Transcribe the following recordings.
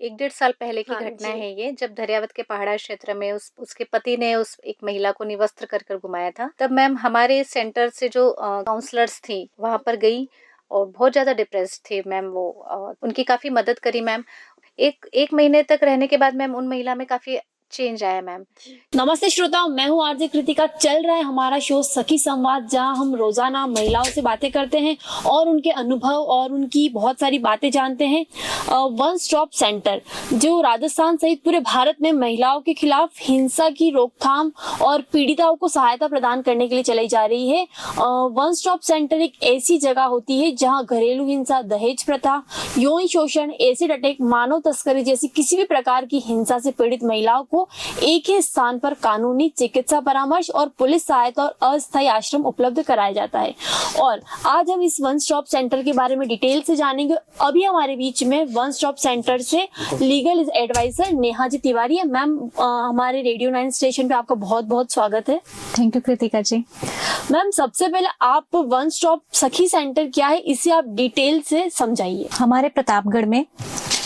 1 डेढ़ साल पहले की हाँ घटना जी। है ये, जब दरियावत के पहाड़ा क्षेत्र में उसके पति ने उस एक महिला को निवस्त्र कर कर घुमाया था। तब मैम हमारे सेंटर से जो काउंसलर्स थी, वहाँ पर गई और बहुत ज़्यादा डिप्रेस्ड थी मैम वो। उनकी काफ़ी मदद करी मैम। 1 महीने तक रहने के बाद मैम उन महिला में काफ़ी चेंज आया मैम। नमस्ते श्रोताओं, मैं हूं आरजे कृतिका। चल रहा है हमारा शो सखी संवाद, जहां हम रोजाना महिलाओं से बातें करते हैं और उनके अनुभव और उनकी बहुत सारी बातें जानते हैं। वन स्टॉप सेंटर जो राजस्थान सहित पूरे भारत में महिलाओं के खिलाफ हिंसा की रोकथाम और पीड़िताओं को सहायता प्रदान करने के लिए चलाई जा रही है। वन स्टॉप सेंटर एक ऐसी जगह होती है जहां घरेलू हिंसा, दहेज प्रथा, यौन शोषण, एसिड अटैक, मानव तस्करी जैसी किसी भी प्रकार की हिंसा से पीड़ित महिलाओं को एक ही स्थान पर कानूनी, चिकित्सा परामर्श और पुलिस सहायता और अस्थायी आश्रम उपलब्ध कराया जाता है। और आज हम इस वन स्टॉप सेंटर के बारे में डिटेल से जानेंगे। अभी हमारे बीच में वन स्टॉप सेंटर से लीगल एडवाइजर नेहा जी तिवारी है। मैम, हमारे रेडियो 9 स्टेशन पे आपका बहुत बहुत स्वागत है। Thank you Kritika ji. Ma'am, सबसे पहले आप वन स्टॉप सखी सेंटर क्या है, इसे आप डिटेल से समझाइए। हमारे प्रतापगढ़ में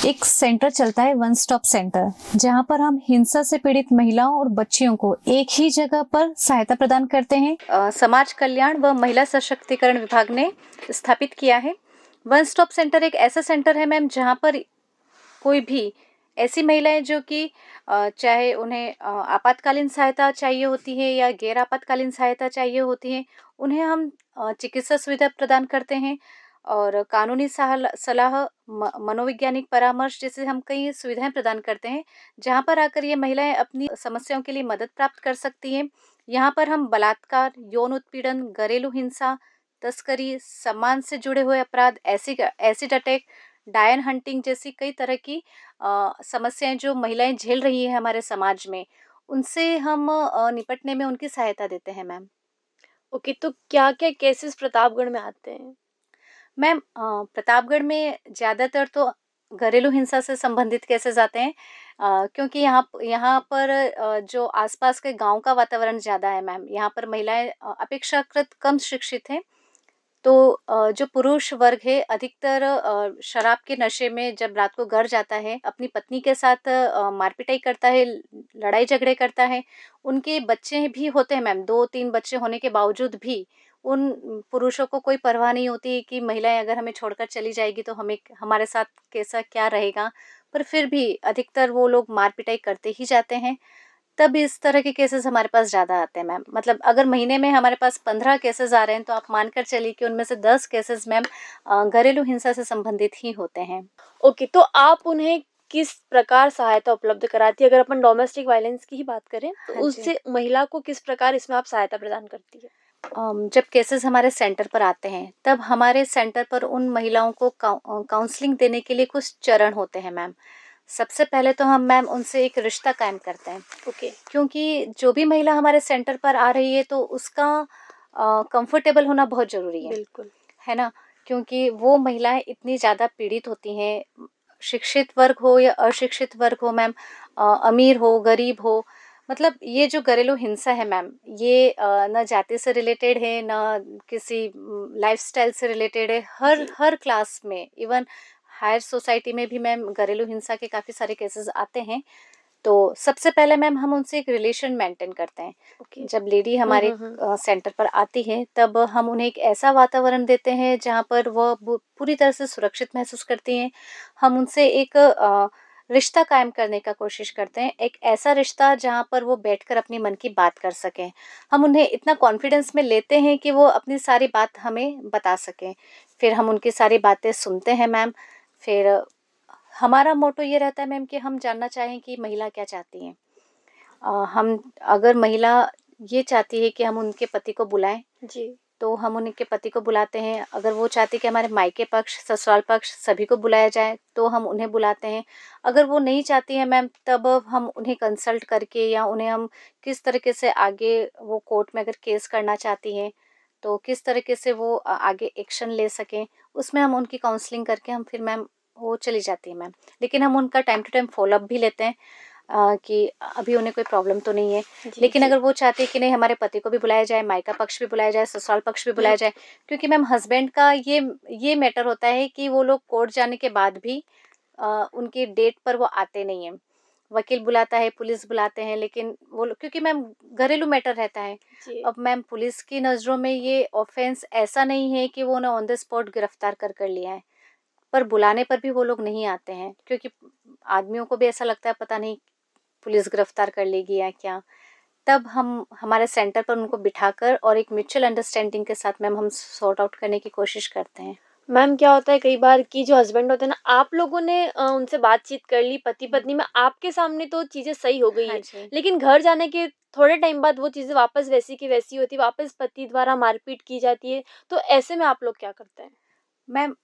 एक सेंटर चलता है, वन स्टॉप सेंटर, जहां पर हम हिंसा से पीड़ित महिलाओं और बच्चियों को एक ही जगह पर सहायता प्रदान करते हैं। समाज कल्याण व महिला सशक्तिकरण विभाग ने स्थापित किया है। वन स्टॉप सेंटर एक ऐसा सेंटर है मैम जहां पर कोई भी ऐसी महिलाएं जो कि चाहे उन्हें आपातकालीन सहायता चाहिए होती है या गैर आपातकालीन सहायता चाहिए होती है, उन्हें हम चिकित्सा सुविधा प्रदान करते हैं और कानूनी सलाह, मनोवैज्ञानिक परामर्श जैसे हम कई सुविधाएं प्रदान करते हैं, जहां पर आकर ये महिलाएं अपनी समस्याओं के लिए मदद प्राप्त कर सकती हैं। यहाँ पर हम बलात्कार, यौन उत्पीड़न, घरेलू हिंसा, तस्करी, सम्मान से जुड़े हुए अपराध, एसिड अटैक, डायन हंटिंग जैसी कई तरह की समस्याएं जो महिलाएं झेल रही है हमारे समाज में, उनसे हम निपटने में उनकी सहायता देते हैं मैम। ओके, तो क्या क्या केसेस प्रतापगढ़ में आते हैं? मैम प्रतापगढ़ में ज़्यादातर तो घरेलू हिंसा से संबंधित केसेस आते हैं, क्योंकि यहाँ यहाँ पर जो आसपास के गांव का वातावरण ज़्यादा है मैम। यहाँ पर महिलाएं अपेक्षाकृत कम शिक्षित हैं, तो जो पुरुष वर्ग है अधिकतर शराब के नशे में जब रात को घर जाता है, अपनी पत्नी के साथ मार-पिटाई करता है, लड़ाई झगड़े करता है। उनके बच्चे भी होते हैं मैम, 2-3 बच्चे होने के बावजूद भी उन पुरुषों को कोई परवाह नहीं होती कि महिलाएँ अगर हमें छोड़कर चली जाएगी तो हमें हमारे साथ कैसा क्या रहेगा? पर फिर भी अधिकतर वो लोग मार-पिटाई करते ही जाते हैं। तब इस तरह के केसेस हमारे पास ज़्यादा आते हैं मैम। मतलब अगर महीने में हमारे पास 15 केसेस आ रहे हैं, तो आप मानकर चलिए कि उनमें से 10 केसेस मैम घरेलू हिंसा से संबंधित ही होते हैं। ओके, तो आप उन्हें किस प्रकार सहायता उपलब्ध कराती है? अगर अपन डोमेस्टिक वायलेंस की ही बात करें, तो हाँ जी। उससे महिला को किस प्रकार इसमें आप सहायता प्रदान करती है? जब केसेस हमारे सेंटर पर आते हैं, तब हमारे सेंटर पर उन महिलाओं को काउंसलिंग देने के लिए कुछ चरण होते हैं मैम। सबसे पहले तो हम मैम उनसे एक रिश्ता कायम करते हैं। ओके। क्योंकि जो भी महिला हमारे सेंटर पर आ रही है, तो उसका कंफर्टेबल होना बहुत ज़रूरी बिल्कुल। है ना? क्योंकि वो महिलाएँ इतनी ज़्यादा पीड़ित होती हैं, शिक्षित वर्ग हो या अशिक्षित वर्ग हो मैम, अमीर हो, गरीब हो, मतलब ये जो घरेलू हिंसा है मैम, ये ना जाति से रिलेटेड है, ना किसी लाइफ़स्टाइल से रिलेटेड है। हर जी। हर क्लास में, इवन हायर सोसाइटी में भी मैम घरेलू हिंसा के काफ़ी सारे केसेस आते हैं। तो सबसे पहले मैम हम उनसे एक रिलेशन मेंटेन करते हैं। ओके। जब लेडी हमारे सेंटर पर आती है, तब हम उन्हें एक ऐसा वातावरण देते हैं जहाँ पर वह पूरी तरह से सुरक्षित महसूस करती हैं। हम उनसे एक रिश्ता कायम करने का कोशिश करते हैं, एक ऐसा रिश्ता जहाँ पर वो बैठकर अपनी मन की बात कर सकें। हम उन्हें इतना कॉन्फिडेंस में लेते हैं कि वो अपनी सारी बात हमें बता सकें। फिर हम उनकी सारी बातें सुनते हैं मैम। फिर हमारा मोटो ये रहता है मैम कि हम जानना चाहें कि महिला क्या चाहती हैं। हम अगर महिला ये चाहती है कि हम उनके पति को बुलाएँ, जी। तो हम उनके पति को बुलाते हैं। अगर वो चाहती है कि हमारे मायके पक्ष, ससुराल पक्ष सभी को बुलाया जाए, तो हम उन्हें बुलाते हैं। अगर वो नहीं चाहती है मैम, तब हम उन्हें कंसल्ट करके या उन्हें हम किस तरीके से आगे, वो कोर्ट में अगर केस करना चाहती हैं, तो किस तरीके से वो आगे एक्शन ले सकें, उसमें हम उनकी काउंसलिंग करके हम फिर मैम वो चली जाती है मैम। लेकिन हम उनका टाइम टू टाइम फ़ॉलो-अप भी लेते हैं कि अभी उन्हें कोई प्रॉब्लम तो नहीं है। जी, लेकिन जी। अगर वो चाहती है कि नहीं, हमारे पति को भी बुलाया जाए, मायका पक्ष भी बुलाया जाए, ससुराल पक्ष भी बुलाया जाए, क्योंकि मैम हस्बैंड का ये मैटर होता है कि वो लोग कोर्ट जाने के बाद भी उनकी डेट पर वो आते नहीं हैं। वकील बुलाता है, पुलिस बुलाते हैं, लेकिन वो लोग, क्योंकि मैम घरेलू मैटर रहता है। जी। अब मैम पुलिस की नज़रों में ये ऑफेंस ऐसा नहीं है कि वो उन्हें ऑन द स्पॉट गिरफ्तार कर लिया है, पर बुलाने पर भी वो लोग नहीं आते हैं, क्योंकि आदमियों को भी ऐसा लगता है पता नहीं पुलिस गिरफ्तार कर लेगी या क्या। तब हम हमारे सेंटर पर उनको बिठाकर और एक म्यूचुअल अंडरस्टैंडिंग के साथ मैम हम सॉर्ट आउट करने की कोशिश करते हैं। मैम क्या होता है कई बार कि जो हस्बैंड होते हैं ना, आप लोगों ने उनसे बातचीत कर ली पति पत्नी में, आपके सामने तो चीजें सही हो गई हाँ है, जी। लेकिन घर जाने के थोड़े टाइम बाद वो चीजें वापस वैसी की वैसी होती है, वापस पति द्वारा मारपीट की जाती है, तो ऐसे में आप लोग क्या करते हैं? मैम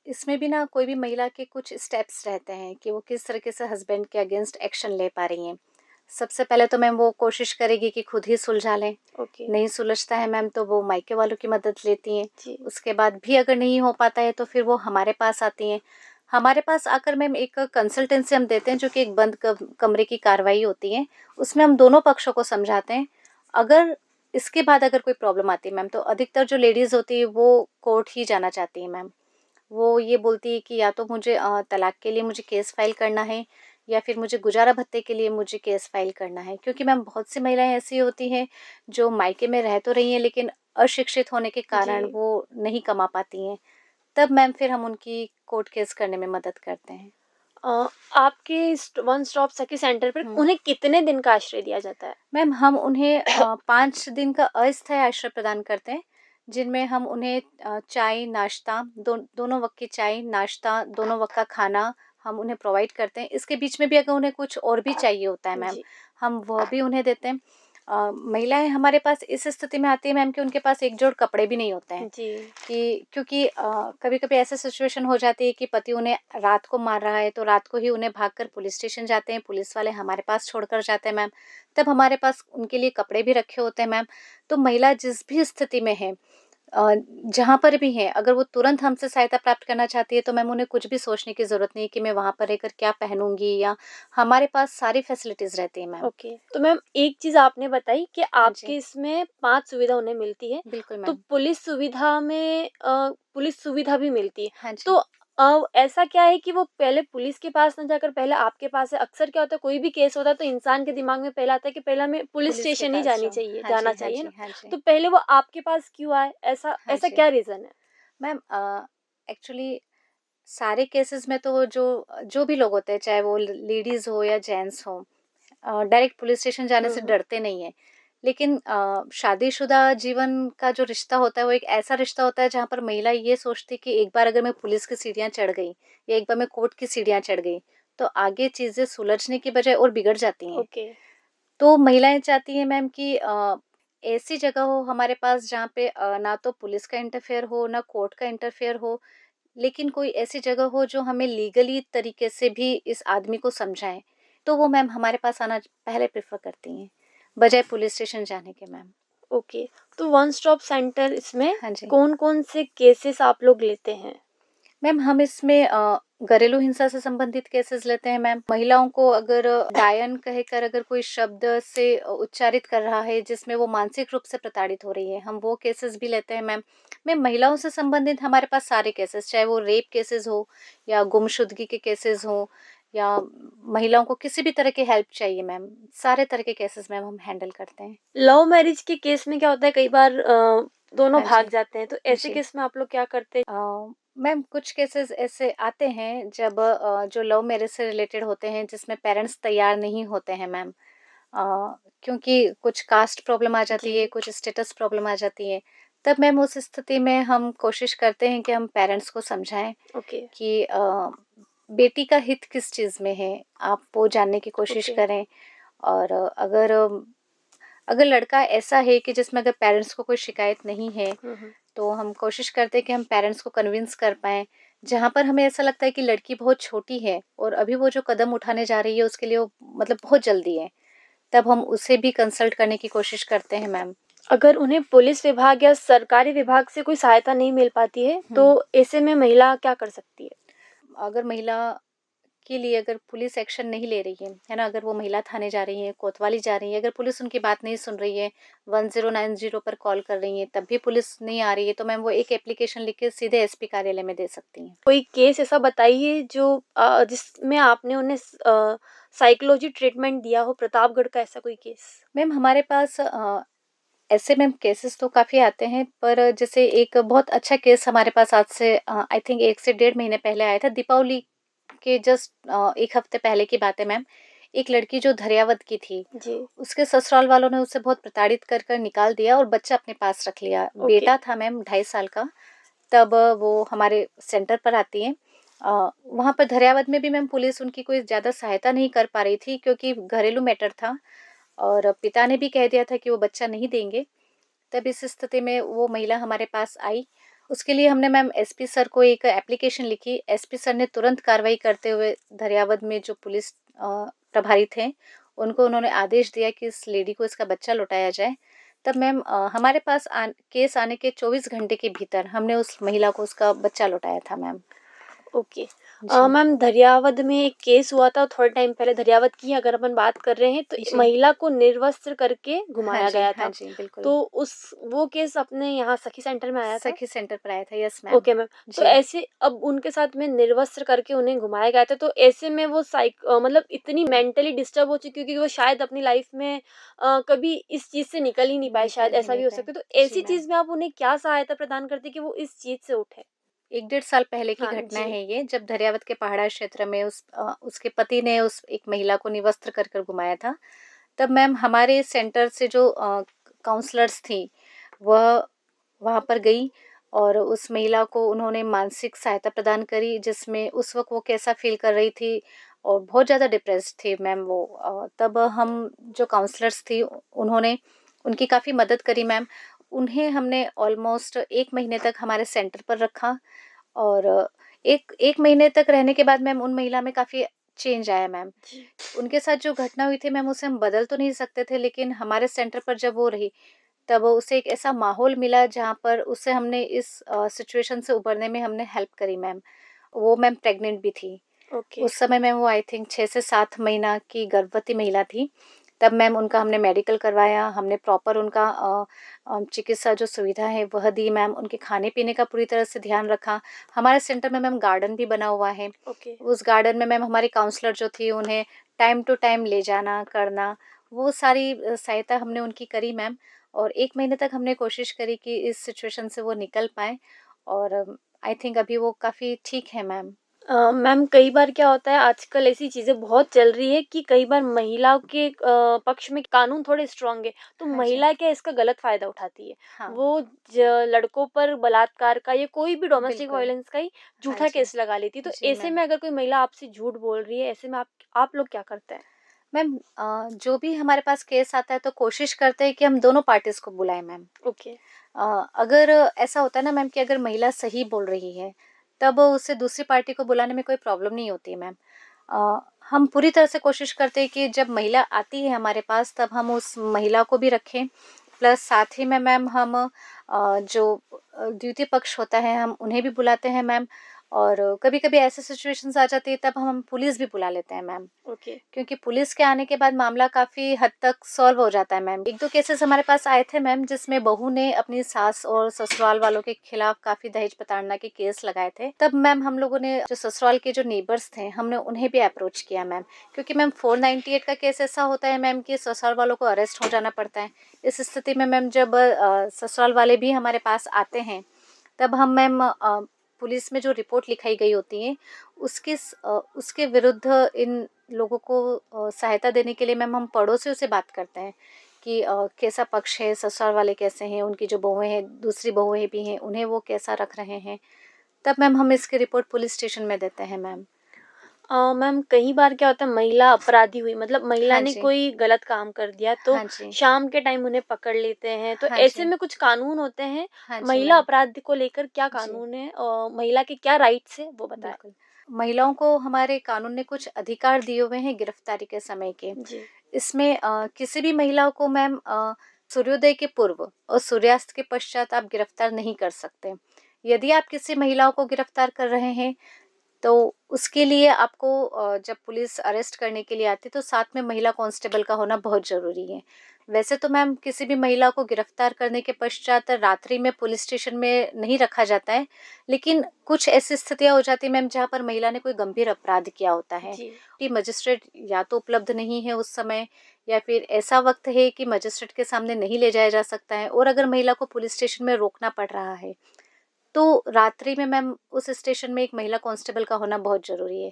इसमें भी ना कोई भी महिला के कुछ स्टेप्स रहते हैं कि वो किस तरीके से हस्बैंड के अगेंस्ट एक्शन ले पा रही हैं। सबसे पहले तो मैम वो कोशिश करेगी कि खुद ही सुलझा लें। ओके। नहीं सुलझता है मैम तो वो मायके वालों की मदद लेती हैं। जी। उसके बाद भी अगर नहीं हो पाता है तो फिर वो हमारे पास आती हैं। हमारे पास आकर मैम एक कंसल्टेंसी हम देते हैं, जो कि एक बंद कमरे की कार्रवाई होती है। उसमें हम दोनों पक्षों को समझाते हैं। अगर इसके बाद अगर कोई प्रॉब्लम आती है मैम, तो अधिकतर जो लेडीज़ होती है वो कोर्ट ही जाना चाहती हैं मैम। वो ये बोलती है कि या तो मुझे तलाक के लिए मुझे केस फाइल करना है, या फिर मुझे गुजारा भत्ते के लिए मुझे केस फाइल करना है। क्योंकि मैम बहुत सी महिलाएं ऐसी होती हैं जो मायके में रह तो रही हैं, लेकिन अशिक्षित होने के जी। कारण वो नहीं कमा पाती हैं। तब मैम फिर हम उनकी कोर्ट केस करने में मदद करते हैं। आपके वन स्टॉप सखी सेंटर पर हम्म। उन्हें कितने दिन का आश्रय दिया जाता है? मैम हम उन्हें 5 दिन का अस्थायी आश्रय प्रदान करते हैं, जिनमें हम उन्हें चाय नाश्ता, दोनों वक्त की चाय नाश्ता, दोनों वक्त का खाना हम उन्हें प्रोवाइड करते हैं। इसके बीच में भी अगर उन्हें कुछ और भी चाहिए होता है मैम, जी। हम वह भी उन्हें देते हैं। महिलाएं हमारे पास इस स्थिति में आती है मैम कि उनके पास एक जोड़ कपड़े भी नहीं होते हैं, जी। कि क्योंकि कभी कभी ऐसा सिचुएशन हो जाती है कि पति उन्हें रात को मार रहा है, तो रात को ही उन्हें भागकर पुलिस स्टेशन जाते हैं, पुलिस वाले हमारे पास छोड़कर जाते हैं मैम। तब हमारे पास उनके लिए कपड़े भी रखे होते हैं मैम। तो महिला जिस भी स्थिति में है, जहाँ पर भी है, अगर वो तुरंत हमसे सहायता प्राप्त करना चाहती है, तो मैम उन्हें कुछ भी सोचने की ज़रूरत नहीं है कि मैं वहाँ पर रहकर क्या पहनूंगी, या हमारे पास सारी फैसिलिटीज़ रहती है मैम। ओके, तो मैम एक चीज़ आपने बताई कि हाँ आपके जी। इसमें 5 सुविधा उन्हें मिलती है, बिल्कुल तो मैम। पुलिस सुविधा भी मिलती है। हाँ जी। तो ऐसा क्या है कि वो पहले पुलिस के पास ना जाकर पहले आपके पास है? अक्सर क्या होता है कोई भी केस होता है तो इंसान के दिमाग में पहले आता है कि पहले हमें पुलिस पुलिस के स्टेशन ही पास जाओ। हाँ जाना जी, हाँ चाहिए ना? जी, हाँ जी। तो पहले वो आपके पास क्यों आए? ऐसा हाँ ऐसा जी। क्या रीज़न है? मैम एक्चुअली सारे केसेस में तो जो जो भी लोग होते हैं, चाहे वो लेडीज़ हो या जेंट्स हो, डायरेक्ट पुलिस स्टेशन जाने हुँ, से हुँ। डरते नहीं हैं। लेकिन शादीशुदा जीवन का जो रिश्ता होता है, वो एक ऐसा रिश्ता होता है जहाँ पर महिला ये सोचती है कि एक बार अगर मैं पुलिस की सीढ़ियाँ चढ़ गई, या एक बार मैं कोर्ट की सीढ़ियाँ चढ़ गई, तो आगे चीज़ें सुलझने की बजाय और बिगड़ जाती हैं। ओके। तो महिलाएँ चाहती हैं मैम कि ऐसी जगह हो हमारे पास जहाँ पे ना तो पुलिस का इंटरफेयर हो, ना कोर्ट का इंटरफेयर हो, लेकिन कोई ऐसी जगह हो जो हमें लीगली तरीके से भी इस आदमी को समझाए। तो वो मैम हमारे पास आना पहले प्रेफ़र करती हैं, बजाय पुलिस स्टेशन जाने के मैम। ओके, तो वन स्टॉप सेंटर इसमें हाँ जी। कौन-कौन से केसेस आप लोग लेते हैं? मैम हम इसमें घरेलू हिंसा से संबंधित केसेस लेते हैं मैम। महिलाओं को अगर डायन कहकर अगर कोई शब्द से उच्चारित कर रहा है जिसमें वो मानसिक रूप से प्रताड़ित हो रही है, हम वो केसेस भी लेते हैं मैम। मैम महिलाओं से संबंधित हमारे पास सारे केसेस, चाहे वो रेप केसेस हो या गुमशुदगी के केसेस हो, या महिलाओं को किसी भी तरह की हेल्प चाहिए मैम, सारे तरह के केसेस मैम हम हैंडल करते हैं। लव मैरिज के केस में क्या होता है कई बार दोनों हाँ भाग जी। जाते हैं, तो ऐसे जी। केस में आप लोग क्या करते हैं? मैम कुछ केसेस ऐसे आते हैं जब जो लव मैरिज से रिलेटेड होते हैं, जिसमें पेरेंट्स तैयार नहीं होते हैं मैम, क्योंकि कुछ कास्ट प्रॉब्लम आ जी। जाती है, कुछ स्टेटस प्रॉब्लम आ जाती है। तब मैम उस स्थिति में हम कोशिश करते हैं कि हम पेरेंट्स को समझाएं ओके। कि बेटी का हित किस चीज़ में है, आप वो जानने की कोशिश ओके। करें। और अगर लड़का ऐसा है कि जिसमें अगर पेरेंट्स को कोई शिकायत नहीं है, हुँ, हुँ। तो हम कोशिश करते हैं कि हम पेरेंट्स को कन्विंस कर पाएँ। जहाँ पर हमें ऐसा लगता है कि लड़की बहुत छोटी है और अभी वो जो कदम उठाने जा रही है उसके लिए वो मतलब बहुत जल्दी है, तब हम उसे भी कंसल्ट करने की कोशिश करते हैं मैम। अगर उन्हें पुलिस विभाग या सरकारी विभाग से कोई सहायता नहीं मिल पाती है, हुँ। तो ऐसे में महिला क्या कर सकती है? अगर महिला के लिए अगर पुलिस एक्शन नहीं ले रही है ना, अगर वो महिला थाने जा रही है, कोतवाली जा रही है, अगर पुलिस उनकी बात नहीं सुन रही है, 1090 पर कॉल कर रही है, तब भी पुलिस नहीं आ रही है, तो मैम वो एक एप्लीकेशन लिख के सीधे एसपी कार्यालय में दे सकती हैं। कोई केस ऐसा बताइए जो जिसमें आपने उन्हें साइकोलॉजी ट्रीटमेंट दिया हो, प्रतापगढ़ का ऐसा कोई केस? मैम हमारे पास ऐसे मैम केसेस तो काफ़ी आते हैं, पर जैसे एक बहुत अच्छा केस हमारे पास आज से आई थिंक 1 से डेढ़ महीने पहले आया था। दीपावली के जस्ट 1 हफ्ते पहले की बात है मैम। एक लड़की जो धरियावद की थी, जी। उसके ससुराल वालों ने उसे बहुत प्रताड़ित कर कर निकाल दिया और बच्चा अपने पास रख लिया। ओके। बेटा था मैम 2.5 साल का। तब वो हमारे सेंटर पर आती हैं। वहाँ पर धरियावद में भी मैम पुलिस उनकी कोई ज़्यादा सहायता नहीं कर पा रही थी, क्योंकि घरेलू मैटर था और पिता ने भी कह दिया था कि वो बच्चा नहीं देंगे। तब इस स्थिति में वो महिला हमारे पास आई। उसके लिए हमने मैम एसपी सर को एक एप्लीकेशन लिखी। एसपी सर ने तुरंत कार्रवाई करते हुए धरियावद में जो पुलिस प्रभारी थे, उनको उन्होंने आदेश दिया कि इस लेडी को इसका बच्चा लौटाया जाए। तब मैम हमारे पास केस आने के 24 घंटे के भीतर हमने उस महिला को उसका बच्चा लौटाया था मैम। ओके। जी। मैम धरियावद में एक केस हुआ था थोड़े टाइम पहले, धरियावद की अगर अपन बात कर रहे हैं तो जी। महिला को निर्वस्त्र करके हाँ घुमाया जी, गया हाँ था। जी, बिल्कुल। तो वो केस अपने यहाँ सखी सेंटर में आया था? सखी सेंटर पर आया था, यस मैम। Okay ma'am. तो जी। ऐसे अब उनके साथ में निर्वस्त्र करके उन्हें घुमाया गया था, तो ऐसे में वो मतलब इतनी मेंटली डिस्टर्ब हो चुकी, क्योंकि वो शायद अपनी लाइफ में कभी इस चीज़ से निकल ही नहीं पाए, शायद निकल ही ऐसा नहीं भी हो पाए। सकता है। तो जी ऐसी मैम। चीज़ में आप उन्हें क्या सहायता प्रदान करते हैं कि वो इस चीज़ से उठे? 1 डेढ़ साल पहले की हाँ घटना जी। है ये, जब धरियावद के पहाड़ा क्षेत्र में उसके पति ने उस एक महिला को निवस्त्र कर कर घुमाया था। तब मैम हमारे सेंटर से जो काउंसलर्स थी, वह वहाँ पर गई और उस महिला को उन्होंने मानसिक सहायता प्रदान करी, जिसमें उस वक़्त वो कैसा फ़ील कर रही थी और बहुत ज़्यादा डिप्रेस्ड थी मैम वो। तब हम जो काउंसलर्स थी, उन्होंने उनकी काफ़ी मदद करी मैम। उन्हें हमने ऑलमोस्ट 1 महीने तक हमारे सेंटर पर रखा और 1 महीने तक रहने के बाद मैम उन महिला में काफ़ी चेंज आया मैम। जी। उनके साथ जो घटना हुई थी मैम, उसे हम बदल तो नहीं सकते थे, लेकिन हमारे सेंटर पर जब वो रही, तब उसे एक ऐसा माहौल मिला जहाँ पर उसे हमने इस सिचुएशन से उभरने में हमने हेल्प करी मैम। वो मैम प्रेग्नेंट भी थी। ओके। उस समय मैम वो आई थिंक 6 से 7 महीना की गर्भवती महिला थी। तब मैम उनका हमने मेडिकल करवाया, हमने प्रॉपर उनका चिकित्सा जो सुविधा है वह दी मैम, उनके खाने-पीने का पूरी तरह से ध्यान रखा। हमारे सेंटर में मैम गार्डन भी बना हुआ है। ओके। उस गार्डन में मैम हमारी काउंसलर जो थी, उन्हें टाइम टू टाइम ले जाना, करना, वो सारी सहायता हमने उनकी करी मैम। और 1 महीने तक हमने कोशिश करी कि इस सिचुएशन से वो निकल पाएँ और आई थिंक अभी वो काफ़ी ठीक है मैम। मैम कई बार क्या होता है, आजकल ऐसी चीज़ें बहुत चल रही है कि कई बार महिलाओं के पक्ष में कानून थोड़े स्ट्रॉन्ग है, तो हाँ जी। महिला क्या इसका गलत फ़ायदा उठाती है। हाँ, वो लड़कों पर बलात्कार का या कोई भी डोमेस्टिक बिल्कुल। वायलेंस का ही हाँ झूठा जी। केस लगा लेती है। तो जी ऐसे मैम। में अगर कोई महिला आपसे झूठ बोल रही है, ऐसे में आप लोग क्या करते हैं? मैम जो भी हमारे पास केस आता है तो कोशिश करते हैं कि हम दोनों पार्टीज़ को बुलाएँ मैम। ओके। अगर ऐसा होता है ना मैम कि अगर महिला सही बोल रही है, तब उसे दूसरी पार्टी को बुलाने में कोई प्रॉब्लम नहीं होती है मैम। हम पूरी तरह से कोशिश करते हैं कि जब महिला आती है हमारे पास, तब हम उस महिला को भी रखें, प्लस साथ ही में मैम हम जो द्वितीय पक्ष होता है, हम उन्हें भी बुलाते हैं मैम। और कभी-कभी ऐसे सिचुएशंस आ जाती है, तब हम पुलिस भी बुला लेते हैं मैम। ओके। क्योंकि पुलिस के आने के बाद मामला काफ़ी हद तक सॉल्व हो जाता है मैम। 1-2 केसेस हमारे पास आए थे मैम, जिसमें बहू ने अपनी सास और ससुराल वालों के खिलाफ काफ़ी दहेज प्रताड़ना के केस लगाए थे। तब मैम हम लोगों ने जो ससुराल के जो नेबर्स थे, हमने उन्हें भी अप्रोच किया मैम। क्योंकि मैम 498 का केस ऐसा होता है मैम कि ससुराल वालों को अरेस्ट हो जाना पड़ता है। इस स्थिति में मैम जब ससुराल वाले भी हमारे पास आते हैं, तब हम मैम पुलिस में जो रिपोर्ट लिखाई गई होती है, उसके विरुद्ध इन लोगों को सहायता देने के लिए मैम हम पड़ोसियों से बात करते हैं कि कैसा पक्ष है, ससुराल वाले कैसे हैं, उनकी जो बहुएँ हैं, दूसरी बहुएँ भी हैं, उन्हें वो कैसा रख रहे हैं। तब मैम हम इसकी रिपोर्ट पुलिस स्टेशन में देते हैं मैम। मैम कई बार क्या होता है, महिला अपराधी हुई, मतलब महिला हाँ ने जी। कोई गलत काम कर दिया, तो हाँ जी। शाम के टाइम उन्हें पकड़ लेते हैं, तो हाँ ऐसे जी। में कुछ कानून होते हैं। हाँ जी महिला मैम। अपराध को लेकर क्या जी, कानून है और महिला के क्या राइट्स है, वो बताएं। बिल्कुल। महिलाओं को हमारे कानून ने कुछ अधिकार दिए हुए हैं गिरफ्तारी के समय के। जी। इसमें किसी भी महिला को मैम सूर्योदय के पूर्व और सूर्यास्त के पश्चात आप गिरफ्तार नहीं कर सकते। यदि आप किसी महिलाओं को गिरफ्तार कर रहे हैं, तो उसके लिए आपको जब पुलिस अरेस्ट करने के लिए आती है तो साथ में महिला कांस्टेबल का होना बहुत ज़रूरी है। वैसे तो मैम किसी भी महिला को गिरफ्तार करने के पश्चात रात्रि में पुलिस स्टेशन में नहीं रखा जाता है, लेकिन कुछ ऐसी स्थितियाँ हो जाती हैं मैम जहाँ पर महिला ने कोई गंभीर अपराध किया होता है जी। कि मजिस्ट्रेट या तो उपलब्ध नहीं है उस समय, या फिर ऐसा वक्त है कि मजिस्ट्रेट के सामने नहीं ले जाया जा सकता है, और अगर महिला को पुलिस स्टेशन में रोकना पड़ रहा है तो रात्रि में मैम उस स्टेशन में एक महिला कांस्टेबल का होना बहुत ज़रूरी है।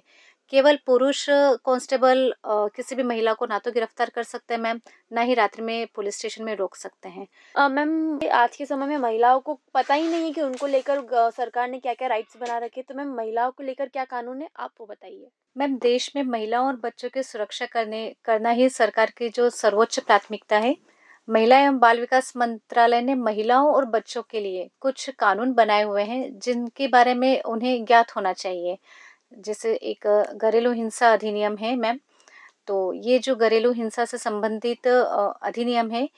केवल पुरुष कांस्टेबल किसी भी महिला को ना तो गिरफ्तार कर सकते हैं मैम, ना ही रात्रि में पुलिस स्टेशन में रोक सकते हैं। मैम आज के समय में महिलाओं को पता ही नहीं है कि उनको लेकर सरकार ने क्या-क्या राइट्स बना रखे हैं, तो मैम महिलाओं को लेकर क्या कानून है, आप वो बताइए? मैम देश में महिलाओं और बच्चों की सुरक्षा करना ही सरकार की जो सर्वोच्च प्राथमिकता है। महिला एवं बाल विकास मंत्रालय ने महिलाओं और बच्चों के लिए कुछ कानून बनाए हुए हैं जिनके बारे में उन्हें ज्ञात होना चाहिए। जैसे एक घरेलू हिंसा अधिनियम है मैम, तो ये जो घरेलू हिंसा से संबंधित अधिनियम है,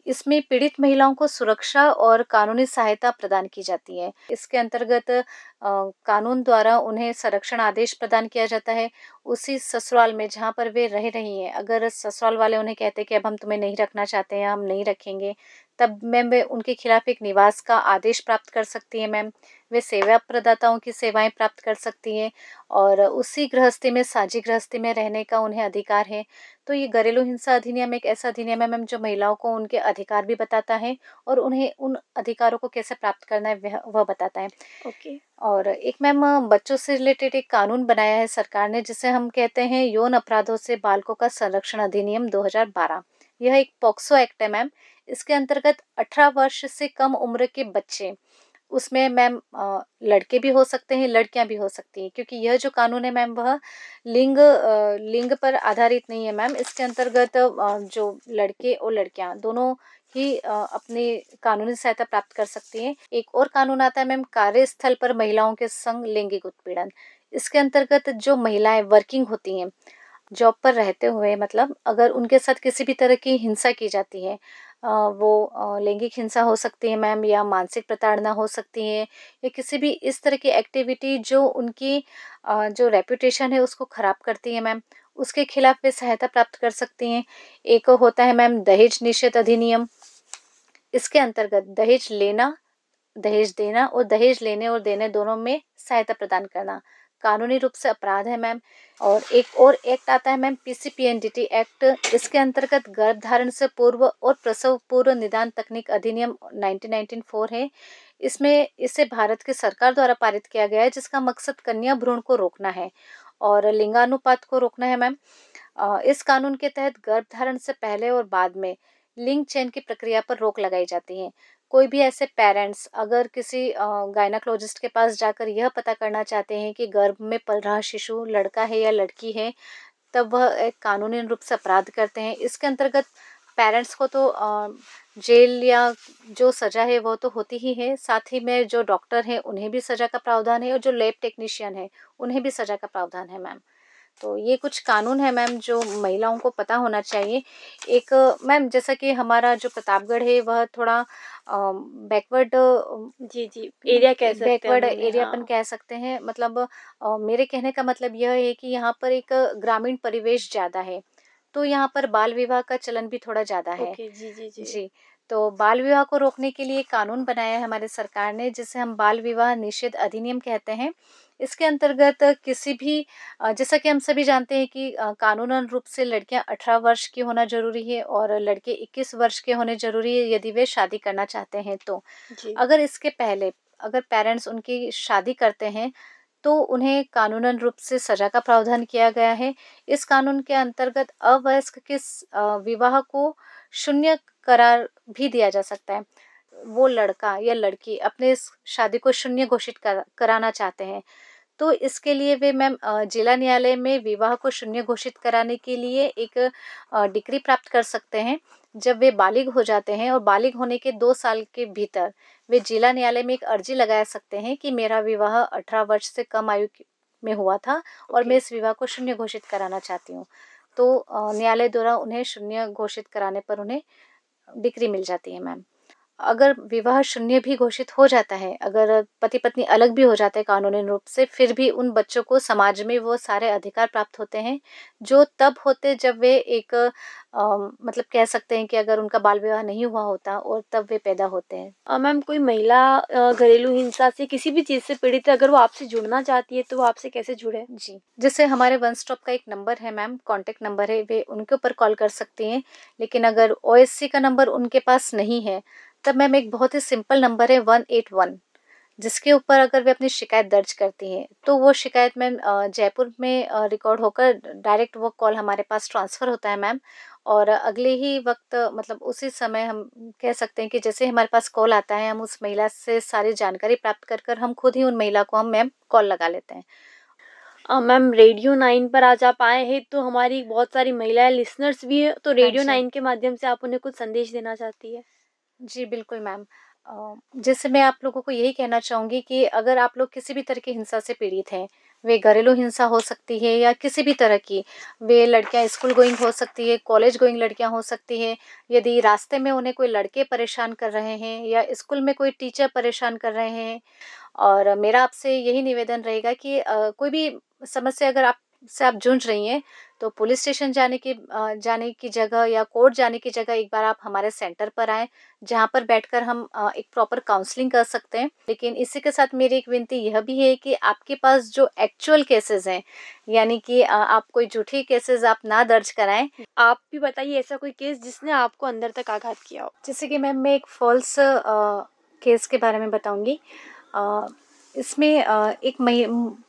इसमें पीड़ित महिलाओं को सुरक्षा और कानूनी सहायता प्रदान की जाती है। इसके अंतर्गत कानून द्वारा उन्हें संरक्षण आदेश प्रदान किया जाता है। उसी ससुराल में जहाँ पर वे रह रही हैं, अगर ससुराल वाले उन्हें कहते हैं कि अब हम तुम्हें नहीं रखना चाहते हैं, हम नहीं रखेंगे, तब मैम वे उनके खिलाफ एक निवास का आदेश प्राप्त कर सकती हैं मैम। वे सेवा प्रदाताओं की सेवाएँ प्राप्त कर सकती हैं और उसी गृहस्थी में, साझी गृहस्थी में रहने का उन्हें अधिकार है। तो ये घरेलू हिंसा अधिनियम एक ऐसा अधिनियम है मैम जो महिलाओं को उनके अधिकार भी बताता है और उन्हें उन अधिकारों को कैसे प्राप्त करना है वह बताता है। ओके। और एक मैम बच्चों से रिलेटेड एक कानून बनाया है सरकार ने जिसे हम कहते हैं यौन अपराधों से बालकों का संरक्षण अधिनियम 2012। यह एक पॉक्सो एक्ट है मैम। इसके अंतर्गत 18 वर्ष से कम उम्र के बच्चे, उसमें मैम लड़के भी हो सकते हैं, लड़कियां भी हो सकती हैं, क्योंकि यह जो कानून है मैम वह लिंग पर आधारित नहीं है मैम। इसके अंतर्गत जो लड़के और लड़कियां दोनों ही अपनी कानूनी सहायता प्राप्त कर सकती हैं। एक और कानून आता है मैम कार्यस्थल पर महिलाओं के संग लैंगिक उत्पीड़न। इसके अंतर्गत जो महिलाएं वर्किंग होती हैं, जॉब पर रहते हुए, मतलब अगर उनके साथ किसी भी तरह की हिंसा की जाती है, वो लैंगिक हिंसा हो सकती है मैम, या मानसिक प्रताड़ना हो सकती है, या किसी भी इस तरह की एक्टिविटी जो उनकी जो रेपुटेशन है उसको ख़राब करती है मैम, उसके खिलाफ वे सहायता प्राप्त कर सकती हैं। एक होता है मैम दहेज निषेध अधिनियम। इसके अंतर्गत दहेज लेना, दहेज देना और दहेज लेने और देने दोनों में सहायता प्रदान करना कानूनी रूप से अपराध है मैम। और एक और एक्ट आता है मैम पीसीपीएनडीटी एक्ट। इसके अंतर्गत गर्भधारण से पूर्व और प्रसव पूर्व निदान तकनीक अधिनियम 1994 है। इसमें इसे भारत की सरकार द्वारा पारित किया गया है, जिसका मकसद कन्या भ्रूण को रोकना है और लिंगानुपात को रोकना है मैम। इस कानून के तहत गर्भधारण से पहले और बाद में लिंग चयन की प्रक्रिया पर रोक लगाई जाती है। कोई भी ऐसे पेरेंट्स अगर किसी गायनाकोलॉजिस्ट के पास जाकर यह पता करना चाहते हैं कि गर्भ में पल रहा शिशु लड़का है या लड़की है, तब वह एक कानूनी रूप से अपराध करते हैं। इसके अंतर्गत पेरेंट्स को तो जेल या जो सज़ा है वो तो होती ही है, साथ ही में जो डॉक्टर हैं उन्हें भी सज़ा का प्रावधान है और जो लैब टेक्नीशियन है उन्हें भी सज़ा का प्रावधान है मैम। तो ये कुछ कानून है मैम जो महिलाओं को पता होना चाहिए। एक मैम जैसा कि हमारा जो प्रतापगढ़ है वह थोड़ा बैकवर्ड जी, जी। एरिया कह सकते हैं बैकवर्ड हम उन्हें, एरिया अपन हाँ। कह सकते हैं। मतलब मेरे कहने का मतलब यह है कि यहाँ पर एक ग्रामीण परिवेश ज़्यादा है, तो यहाँ पर बाल विवाह का चलन भी थोड़ा ज़्यादा है। ओके, जी, जी, जी। जी, तो बाल विवाह को रोकने के लिए कानून बनाया है हमारी सरकार ने, जिसे हम बाल विवाह निषेध अधिनियम कहते हैं। इसके अंतर्गत किसी भी जैसा कि हम सभी जानते हैं कि कानूनन रूप से लड़कियां 18 वर्ष की होना ज़रूरी है और लड़के 21 वर्ष के होने ज़रूरी है यदि वे शादी करना चाहते हैं तो। जी। अगर इसके पहले अगर पेरेंट्स उनकी शादी करते हैं तो उन्हें कानूनन रूप से सज़ा का प्रावधान किया गया है। इस कानून के अंतर्गत अवयस्क के विवाह को शून्य करार भी दिया जा सकता है। वो लड़का या लड़की अपने इस शादी को शून्य घोषित कराना चाहते हैं, तो इसके लिए वे मैम जिला न्यायालय में विवाह को शून्य घोषित कराने के लिए एक डिक्री प्राप्त कर सकते हैं। जब वे बालिग हो जाते हैं और बालिग होने के 2 साल के भीतर वे जिला न्यायालय में एक अर्जी लगा सकते हैं कि मेरा विवाह 18 वर्ष से कम में हुआ था और मैं ओके। इस विवाह को शून्य घोषित कराना चाहती हूँ। तो न्यायालय द्वारा उन्हें शून्य घोषित कराने पर उन्हें डिक्री मिल जाती है मैम। अगर विवाह शून्य भी घोषित हो जाता है, अगर पति-पत्नी अलग भी हो जाते हैं कानूनी रूप से, फिर भी उन बच्चों को समाज में वो सारे अधिकार प्राप्त होते हैं, जो तब होते जब वे एक मतलब कह सकते हैं कि अगर उनका बाल विवाह नहीं हुआ होता और तब वे पैदा होते हैं। मैम कोई महिला घरेलू हिंसा से किसी भी चीज़ से पीड़ित है, अगर वो आपसे जुड़ना चाहती है तो वो आपसे कैसे जुड़े? जी, जैसे हमारे वन स्टॉप का एक नंबर है मैम, कॉन्टैक्ट नंबर है, वे उनके ऊपर कॉल कर सकती हैं। लेकिन अगर ओएससी का नंबर उनके पास नहीं है, तब मैम एक बहुत ही सिंपल नंबर है 181, जिसके ऊपर अगर वे अपनी शिकायत दर्ज करती हैं, तो वो शिकायत मैम जयपुर में रिकॉर्ड होकर डायरेक्ट वो कॉल हमारे पास ट्रांसफ़र होता है मैम। और अगले ही वक़्त मतलब उसी समय हम कह सकते हैं कि जैसे ही हमारे पास कॉल आता है, हम उस महिला से सारी जानकारी प्राप्त कर हम खुद ही उन महिला को हम मैम कॉल लगा लेते हैं। मैम रेडियो 9 पर आज आप आए हैं तो हमारी बहुत सारी महिलाएं लिसनर्स भी हैं, तो हाँ रेडियो जी। 9 के माध्यम से आप उन्हें कुछ संदेश देना चाहती है? जी, बिल्कुल मैम। जैसे मैं आप लोगों को यही कहना चाहूँगी कि अगर आप लोग किसी भी तरह की हिंसा से पीड़ित हैं, वे घरेलू हिंसा हो सकती है या किसी भी तरह की, वे लड़कियाँ स्कूल गोइंग हो सकती है, कॉलेज गोइंग लड़कियाँ हो सकती हैं, यदि रास्ते में उन्हें कोई लड़के परेशान कर रहे हैं या स्कूल में कोई टीचर परेशान कर रहे हैं, और मेरा आपसे यही निवेदन रहेगा कि कोई भी समस्या अगर आप जूझ रही हैं, तो पुलिस स्टेशन जाने की जगह या कोर्ट जाने की जगह एक बार आप हमारे सेंटर पर आएँ, जहाँ पर बैठकर हम एक प्रॉपर काउंसलिंग कर सकते हैं। लेकिन इसी के साथ मेरी एक विनती यह भी है कि आपके पास जो एक्चुअल केसेज़ हैं, यानी कि आप कोई झूठी केसेज़ आप ना दर्ज कराएँ। आप भी बताइए ऐसा कोई केस जिसने आपको अंदर तक आघात किया हो? जैसे कि मैम मैं एक फ़ॉल्स केस के बारे में बताऊँगी। अ, इसमें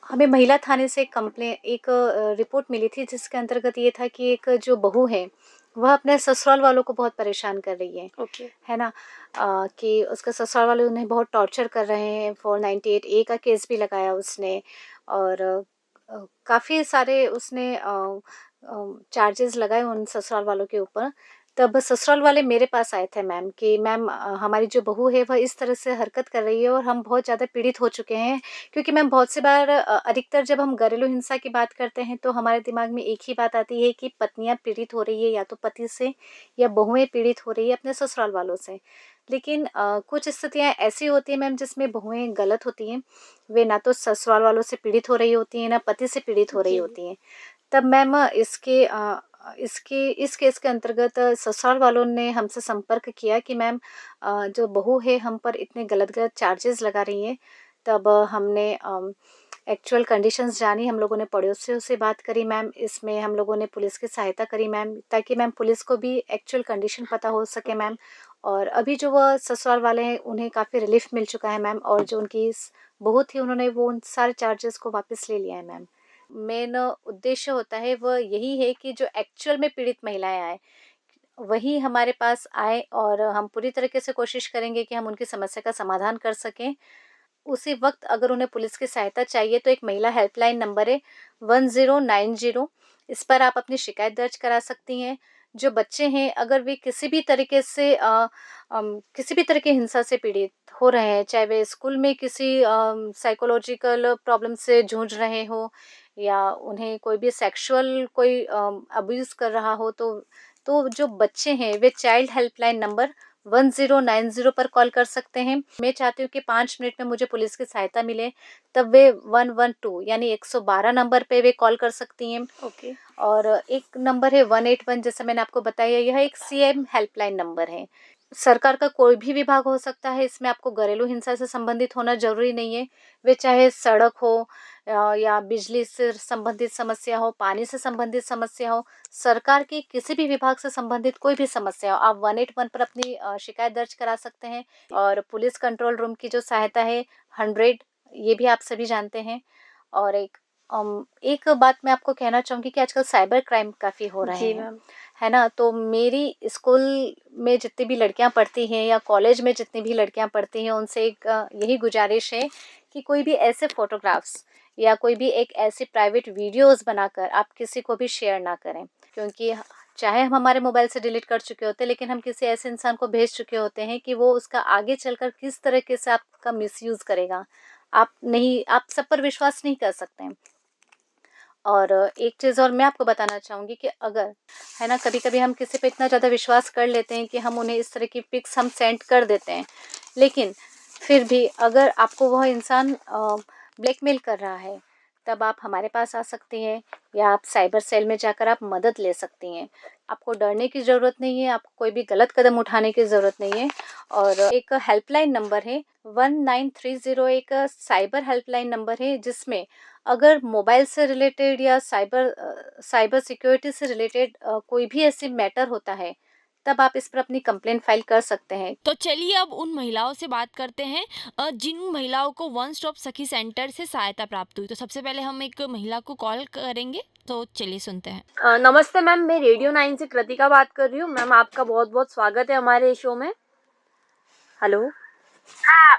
हमें महिला थाने से एक रिपोर्ट मिली थी, जिसके अंतर्गत ये था कि एक जो बहू है, वह अपने ससुराल वालों को बहुत परेशान कर रही ओके। है ना? कि उसके ससुराल वाले उन्हें बहुत टॉर्चर कर रहे हैं, 498 ए का केस भी लगाया उसने। और काफ़ी सारे उसने चार्जेस लगाए उन ससुराल वालों के ऊपर। तब ससुराल वाले मेरे पास आए थे मैम कि मैम हमारी जो बहू है वह इस तरह से हरकत कर रही है और हम बहुत ज़्यादा पीड़ित हो चुके हैं। क्योंकि मैम बहुत सी बार अधिकतर जब हम घरेलू हिंसा की बात करते हैं, तो हमारे दिमाग में एक ही बात आती है कि पत्नियाँ पीड़ित हो रही है या तो पति से, या बहुएँ पीड़ित हो रही है अपने ससुराल वालों से। लेकिन कुछ स्थितियाँ ऐसी होती हैं मैम जिसमें बहुएँ गलत होती हैं। वे ना तो ससुराल वालों से पीड़ित हो रही होती हैं, ना पति से पीड़ित हो रही जी। होती हैं। तब मैम इस केस के अंतर्गत ससुराल वालों ने हमसे संपर्क किया कि मैम जो बहू है हम पर इतने गलत-गलत चार्जेस लगा रही है। तब हमने एक्चुअल कंडीशंस जानी, हम लोगों ने पड़ोसियों से बात करी मैम, इसमें हम लोगों ने पुलिस की सहायता करी मैम, ताकि मैम पुलिस को भी एक्चुअल कंडीशन पता हो सके मैम। और अभी जो वह ससुराल वाले हैं उन्हें काफ़ी रिलीफ़ मिल चुका है मैम, और जो उनकी बहू थी उन्होंने वो उन सारे चार्जेस को वापस ले लिया है मैम। मेन उद्देश्य होता है वह यही है कि जो एक्चुअल में पीड़ित महिलाएँ आएँ, वही हमारे पास आएँ, और हम पूरी तरीके से कोशिश करेंगे कि हम उनकी समस्या का समाधान कर सकें। उसी वक़्त अगर उन्हें पुलिस की सहायता चाहिए, तो एक महिला हेल्पलाइन नंबर है 1090, इस पर आप अपनी शिकायत दर्ज करा सकती हैं। जो बच्चे हैं अगर वे किसी भी तरीके से किसी भी तरह की हिंसा से पीड़ित हो रहे हैं, चाहे वे स्कूल में किसी साइकोलॉजिकल प्रॉब्लम से जूझ रहे हों, या उन्हें कोई भी सेक्सुअल कोई अब्यूज़ कर रहा हो, तो जो बच्चे हैं वे चाइल्ड हेल्पलाइन नंबर 1090 पर कॉल कर सकते हैं। मैं चाहती हूँ कि 5 मिनट में मुझे पुलिस की सहायता मिले, तब वे 112 यानी 112 नंबर पे वे कॉल कर सकती हैं। ओके। और एक नंबर है 181, जैसा मैंने आपको बताया, यह एक सीएम हेल्पलाइन नंबर है। सरकार का कोई भी विभाग हो सकता है, इसमें आपको घरेलू हिंसा से संबंधित होना ज़रूरी नहीं है। वे चाहे सड़क हो या बिजली से संबंधित समस्या हो, पानी से संबंधित समस्या हो, सरकार के किसी भी विभाग से संबंधित कोई भी समस्या हो, आप 181 पर अपनी शिकायत दर्ज करा सकते हैं। और पुलिस कंट्रोल रूम की जो सहायता है 100, ये भी आप सभी जानते हैं। और एक बात मैं आपको कहना चाहूँगी कि आजकल साइबर क्राइम काफ़ी हो रहे जी हैं, मैम। है ना? तो मेरी स्कूल में जितनी भी लड़कियाँ पढ़ती हैं या कॉलेज में जितनी भी लड़कियाँ पढ़ती हैं, उनसे एक यही गुज़ारिश है कि कोई भी ऐसे फ़ोटोग्राफ्स या कोई भी एक ऐसी प्राइवेट वीडियोज़ बनाकर आप किसी को भी शेयर ना करें। क्योंकि चाहे हम हमारे मोबाइल से डिलीट कर चुके होते हैं, लेकिन हम किसी ऐसे इंसान को भेज चुके होते हैं कि वो उसका आगे चलकर किस तरीके से आपका मिसयूज़ करेगा। आप सब पर विश्वास नहीं कर सकते हैं। और एक चीज़ और मैं आपको बताना चाहूँगी कि अगर है ना, कभी-कभी हम किसी पे इतना ज़्यादा विश्वास कर लेते हैं कि हम उन्हें इस तरह की पिक्स हम सेंड कर देते हैं, लेकिन फिर भी अगर आपको वह इंसान ब्लैकमेल कर रहा है, तब आप हमारे पास आ सकती हैं या आप साइबर सेल में जाकर आप मदद ले सकती हैं। आपको डरने की ज़रूरत नहीं है, आपको कोई भी गलत कदम उठाने की ज़रूरत नहीं है। और एक हेल्पलाइन नंबर है 1930, एक साइबर हेल्पलाइन नंबर है, जिसमें अगर मोबाइल से रिलेटेड या साइबर सिक्योरिटी से रिलेटेड कोई भी ऐसी मैटर होता है, तब आप इस पर अपनी कंप्लेंट फाइल कर सकते हैं। तो चलिए अब उन महिलाओं से बात करते हैं जिन महिलाओं को वन स्टॉप सखी सेंटर से सहायता प्राप्त हुई। तो सबसे पहले हम एक महिला को कॉल करेंगे, तो चलिए सुनते हैं। नमस्ते मैम, मैं रेडियो 9 से कृतिका बात कर रही हूँ। मैम आपका बहुत बहुत स्वागत है हमारे शो में। हेलो। हाँ।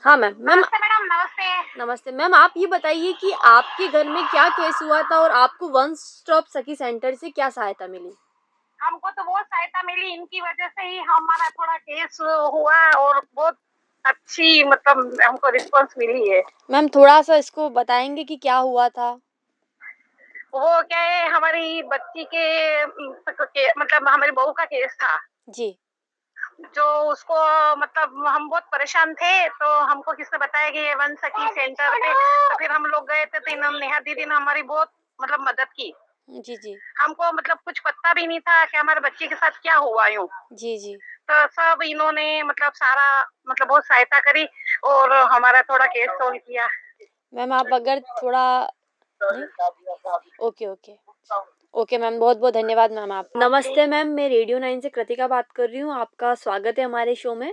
हाँ मैम। नमस्ते मैडम, नमस्ते। नमस्ते मैम, आप ये बताइए कि आपके घर में क्या केस हुआ था और आपको वन स्टॉप सखी सेंटर से क्या सहायता मिली? हमको तो बहुत सहायता मिली, इनकी वजह से ही हमारा थोड़ा केस हुआ और बहुत अच्छी मतलब हमको रिस्पांस मिली है। मैम थोड़ा सा इसको बताएंगे कि क्या हुआ था? वो क्या है, हमारी बच्ची के मतलब हमारी बहू का केस था, जी। जो उसको मतलब हम बहुत परेशान थे, तो हमको किसने बताया कि ये वन सखी सेंटर पे, तो फिर हम लोग गए थे, तो नेहा दीदी ने हमारी बहुत मतलब मदद की। जी, जी। हमको मतलब कुछ पता भी नहीं था कि हमारे बच्चे के साथ क्या हुआ यूं। जी, जी। तो सब इन्होंने मतलब सारा मतलब बहुत सहायता करी और हमारा थोड़ा केस सोल्व किया। मैम आप अगर थोड़ा नहीं? Okay, okay. ओके मैम, बहुत-बहुत धन्यवाद मैम आप। नमस्ते मैम, मैं रेडियो 9 से कृतिका बात कर रही हूँ। आपका स्वागत है हमारे शो में।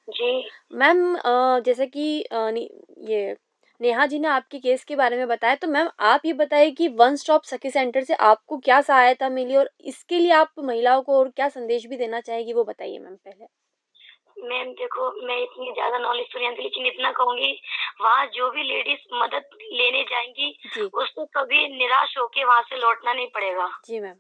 जी। मैम जैसे कि ये नेहा जी ने आपके केस के बारे में बताया, तो मैम आप ये बताइए कि वन स्टॉप सखी सेंटर से आपको क्या सहायता मिली और इसके लिए आप महिलाओं को और क्या संदेश भी देना चाहेंगी, वो बताइए मैम पहले? मैम देखो, मैं इतनी ज्यादा नॉलेज तो नहीं आती, लेकिन इतना कहूंगी, वहाँ जो भी लेडीज मदद लेने जाएंगी, जी। उसको कभी निराश होके वहाँ से लौटना नहीं पड़ेगा। जी मैम।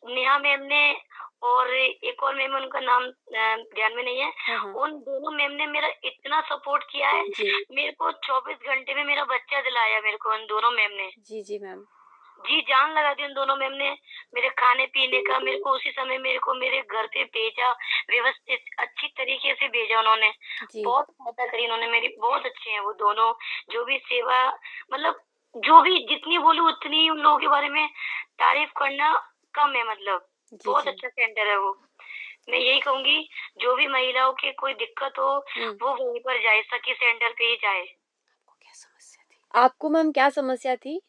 नेहा मैम ने और एक और मैम, उनका नाम ध्यान में नहीं है, हाँ, हाँ। उन दोनों मैम ने मेरा इतना सपोर्ट किया है। जी। मेरे को 24 घंटे में मेरा बच्चा दिलाया, मेरे को उन दोनों मैम ने जी, जी मैम। जी जान लगा दी। उन दोनों मैम ने मेरे खाने पीने का, मेरे को उसी समय मेरे को मेरे घर पे भेजा, व्यवस्थित अच्छी तरीके से भेजा उन्होंने। जी। बहुत सहायता करी उन्होंने मेरी, बहुत अच्छे हैं वो दोनों। जो भी सेवा मतलब जो भी जितनी बोलूं उतनी उन लोगों के बारे में तारीफ करना कम है, मतलब जी, बहुत जी। अच्छा सेंटर है वो। मैं यही कहूंगी, जो भी महिलाओं की कोई दिक्कत हो वो वहीं पर जाए, सखी सेंटर पे ही जाए। आपको क्या समस्या थी? आपको मैम क्या समस्या थी?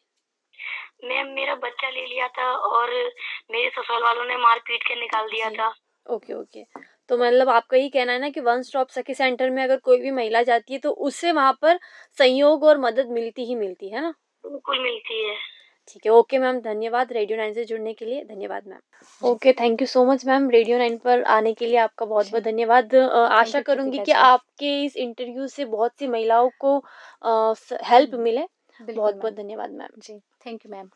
मैम मेरा बच्चा ले लिया था और मेरे ससुराल वालों ने मार पीट के निकाल दिया जी। था। Okay, okay. तो मतलब आपका यही कहना है ना कि वन स्टॉप सखी सेंटर में अगर कोई भी महिला जाती है तो उससे वहाँ पर सहयोग और मदद मिलती ही मिलती है ना? बिल्कुल मिलती है। ठीक है, ओके मैम, धन्यवाद रेडियो 9 से जुड़ने के लिए, धन्यवाद ma'am. Okay, thank you so much ma'am, radio 9 पर आने के लिए आपका बहुत-बहुत धन्यवाद। आशा यू करूँगी कृतिका कि जी। आपके इस इंटरव्यू से बहुत सी महिलाओं को हेल्प मिले। बिल्कुल बहुत-बहुत मैम। धन्यवाद मैम। जी, थैंक यू मैम।